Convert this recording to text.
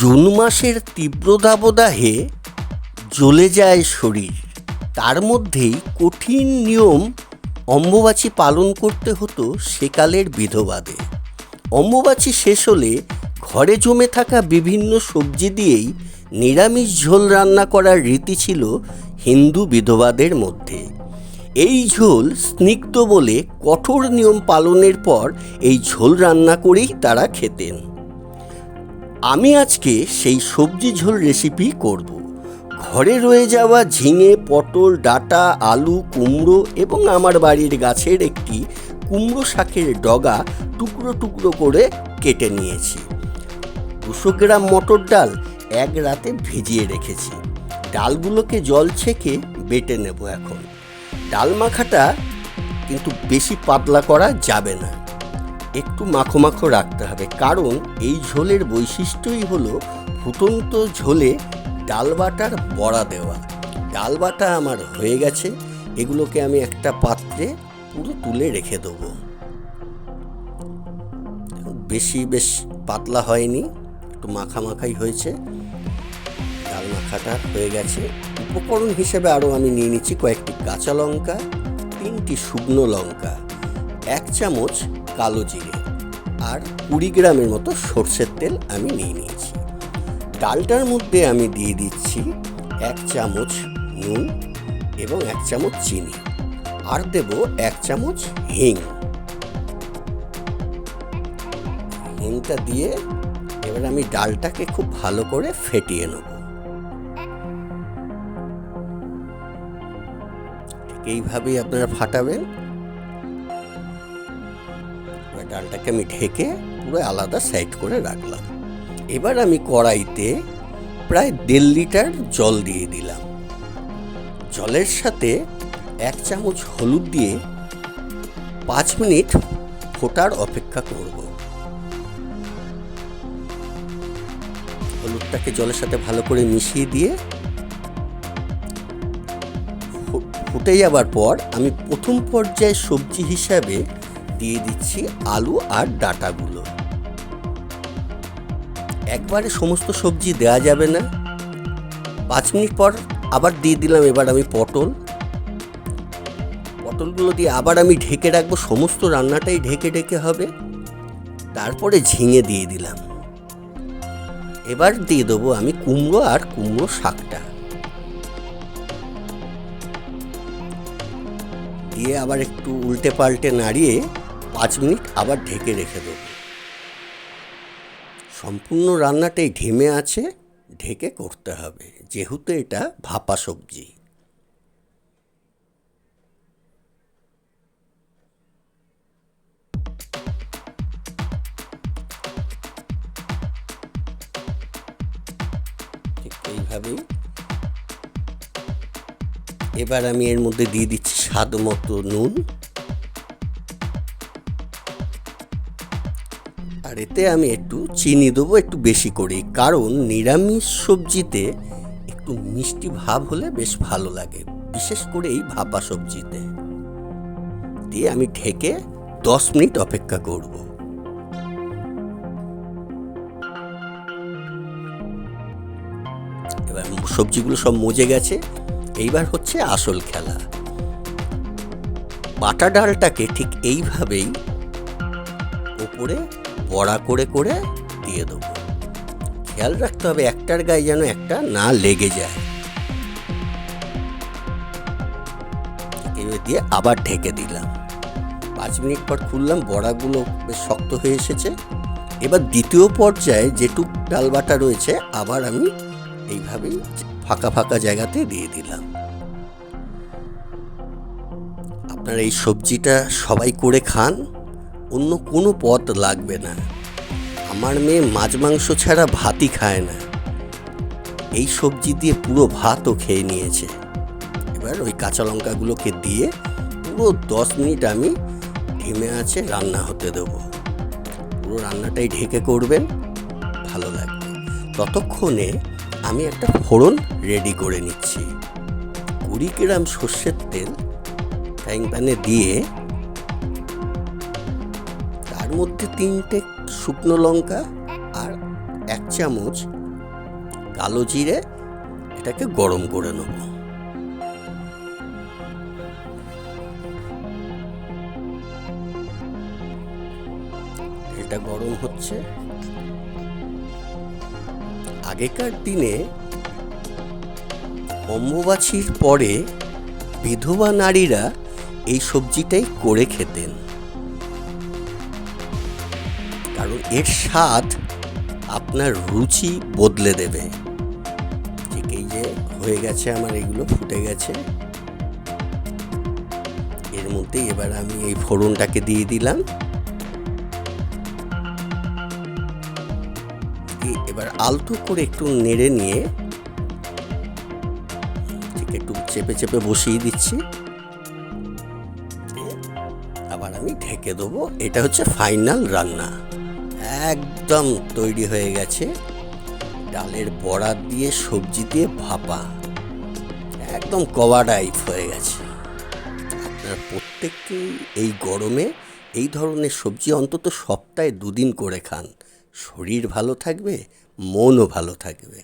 June মাসের তীব্র দাবদাহে জ্বলে যায় শরীর। তার মধ্যেই কঠিন নিয়ম অম্বুবাচী পালন করতে হতো সেকালের বিধবাদের। অম্বুবাচী শেষ হলে ঘরে জমে থাকা বিভিন্ন সবজি দিয়েই নিরামিষ ঝোল রান্না করার রীতি ছিল হিন্দু বিধবাদের মধ্যে। এই ঝোল স্নিগ্ধ বলে কঠোর নিয়ম পালনের পর এই ঝোল রান্না করেই তারা খেতেন। আমি আজকে সেই সবজি ঝোল রেসিপি করব। ঘরে রয়ে যাওয়া ঝিঙে, পটল, ডাঁটা, আলু, কুমড়ো এবং আমার বাড়ির গাছের একটি কুমড়ো শাকের ডগা টুকরো টুকরো করে কেটে নিয়েছি। 200 গ্রাম মটর ডাল এক রাতে ভিজিয়ে রেখেছি। ডালগুলোকে জল ছেঁকে বেটে নেব। এখন ডাল মাখাটা কিন্তু বেশি পাতলা করা যাবে না, একটু মাখো মাখো রাখতে হবে, কারণ এই ঝোলের বৈশিষ্ট্যই হলো ফুটন্ত ঝোলে ডাল বাটার বড়া দেওয়া। ডাল বাটা আমার হয়ে গেছে, এগুলোকে আমি একটা পাত্রে পুরো তুলে রেখে দেবো। বেশ পাতলা হয়নি, একটু মাখামাখাই হয়েছে। ডাল মাখাটা হয়ে গেছে। উপকরণ হিসেবে আরও আমি নিয়ে নিচ্ছি কয়েকটি কাঁচা লঙ্কা, 3টি শুকনো লঙ্কা, 1 চামচ কালো জিরে আর 20 গ্রামের মতো সর্ষের তেল আমি নিয়ে নিয়েছি। ডালটার মধ্যে আমি দিয়ে দিচ্ছি 1 চামচ নুন এবং 1 চামচ চিনি, আর দেব 1 চামচ হিং। হিংটা দিয়ে এবার আমি ডালটাকে খুব ভালো করে ফেটিয়ে নেব। ঠিক এইভাবেই আপনারা ফাটাবেন। ডালটাকে আমি ঢেকে পুরো আলাদা সাইড করে রাখলাম। এবার আমি কড়াইতে প্রায় 1.5 লিটার জল দিয়ে দিলাম। জলের সাথে 1 চামচ হলুদ দিয়ে 5 মিনিট ফোটার অপেক্ষা করব। হলুদটাকে জলের সাথে ভালো করে মিশিয়ে দিয়ে ফুটে যাবার পর আমি প্রথম পর্যায়ে সবজি হিসাবে দিয়ে দিচ্ছি আলু আর ডাঁটাগুলো। একবারে সমস্ত সবজি দেওয়া যাবে না, 5 মিনিট পর আবার দিয়ে দিলাম। এবার আমি পটলগুলো দিয়ে আবার আমি ঢেকে রাখবো। সমস্ত রান্নাটাই ঢেকে হবে। তারপরে ঝিঙে দিয়ে দিলাম। এবার দিয়ে দেবো আমি কুমড়ো আর কুমড়ো শাকটা দিয়ে আবার একটু উল্টে পাল্টে নাড়িয়ে 5 মিনিট আবার ঢেকে রেখে দেবো। সম্পূর্ণ রান্নাটাই ঢেমে আছে, ঢেকে করতে হবে, যেহেতু এটা ভাপা সবজি। ঠিক এইভাবেই এবার আমি এর মধ্যে দিয়ে দিচ্ছি স্বাদ মতো নুন, আর এতে আমি একটু চিনি দেবো, একটু বেশি করে, কারণ নিরামিষ সবজিতে একটু মিষ্টি ভাব হলে বেশ ভালো লাগে, বিশেষ করে এই ভাপা সবজিতে। দিয়ে আমি ঢেকে 10 মিনিট অপেক্ষা করব। এবার সবজিগুলো সব মজে গেছে। এইবার হচ্ছে আসল খেলা। বাটা ডালটাকে ঠিক এইভাবেই উপরে বড়া করে করে দিয়ে দেবো। খেয়াল রাখতে হবে একটার গায়ে যেন একটা না লেগে যায়। দিয়ে আবার ঢেকে দিলাম। 5 মিনিট পর খুললাম, বড়াগুলো বেশ শক্ত হয়ে এসেছে। এবার দ্বিতীয় পর্যায়ে যেটুক ডাল বাটা রয়েছে আবার আমি এইভাবেই ফাঁকা ফাঁকা জায়গাতে দিয়ে দিলাম। আপনারা এই সবজিটা সবাই করে খান, অন্য কোনো পদ লাগবে না। আমার মেয়ে মাছ মাংস ছাড়া ভাতই খায় না, এই সবজি দিয়ে পুরো ভাতও খেয়ে নিয়েছে। এবার ওই কাঁচা লঙ্কাগুলোকে দিয়ে পুরো 10 মিনিট আমি ঢেমে আছে রান্না হতে দেবো। পুরো রান্নাটাই ঢেকে করবেন, ভালো লাগবে। ততক্ষণে আমি একটা ফোড়ন রেডি করে নিচ্ছি। 20 গ্রাম সর্ষের তেল ফ্রাইং প্যানে দিয়ে তার মধ্যে 3টে শুকনো লঙ্কা আর 1 চামচ কালো জিরে, এটাকে গরম করে নেব। এটা গরম হচ্ছে। আগেকার দিনে অম্বুবাচীর পরে বিধবা নারীরা এই সবজিটাই করে খেতেন, কারণ এর স্বাদ আপনার রুচি বদলে দেবে। ঠিক এই যে হয়ে গেছে আমার, এগুলো ফুটে গেছে। এর মধ্যে এবার আমি এই ফোড়নটাকে দিয়ে দিলাম। এবার আলতো করে একটু নেড়ে নিয়ে ঠিক একটু চেপে চেপে বসিয়ে দিচ্ছি। আবার আমি ঢেকে দেবো। এটা হচ্ছে ফাইনাল রান্না, একদম তৈরি হয়ে গেছে। ডালের বড়া দিয়ে সবজি দিয়ে ভাপা, একদম কবা টাইপ হয়ে গেছে। আপনার প্রত্যেককেই এই গরমে এই ধরনের সবজি অন্তত সপ্তাহে 2 দিন করে খান। শরীর ভালো থাকবে, মনও ভালো থাকবে।